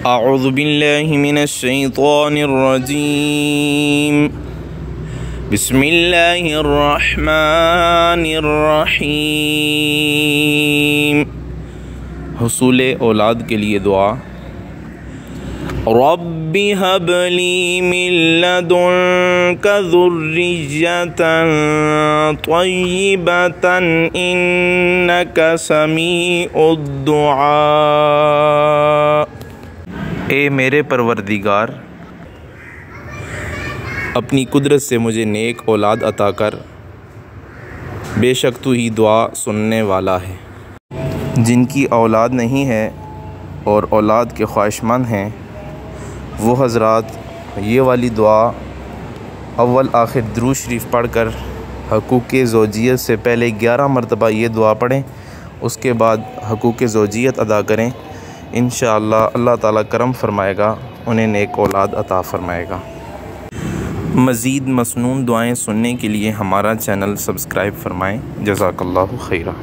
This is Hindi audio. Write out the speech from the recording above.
अऊज़ु बिल्लाहि मिनश्शैतानिर्रजीम बिस्मिल्लाहिर्रहमानिर्रहीम। हुसूल औलाद के लिए दुआ। रब्बि हबली मिन लदुनका ज़ुर्रिय्यतन तय्यिबतन इन्नका समीउद दुआ। ए मेरे परवरदिगार, अपनी कुदरत से मुझे नेक औलाद अता कर, बेशक तू ही दुआ सुनने वाला है। जिनकी औलाद नहीं है और औलाद के ख्वाहिशमंद हैं, वो हज़रात ये वाली दुआ अव्वल आखिर दुरूद शरीफ पढ़ कर हकूक़ ज़ौजियत से पहले 11 मरतबा ये दुआ पढ़ें। उसके बाद हकूक़ ज़ौजियत अदा करें। इंशाअल्लाह अल्लाह ताला करम फरमाएगा, उन्हें नेक औलाद अता फ़रमाएगा। मज़ीद मसनून दुआएं सुनने के लिए हमारा चैनल सब्सक्राइब फरमाएँ। जज़ाकल्लाहु खैरा।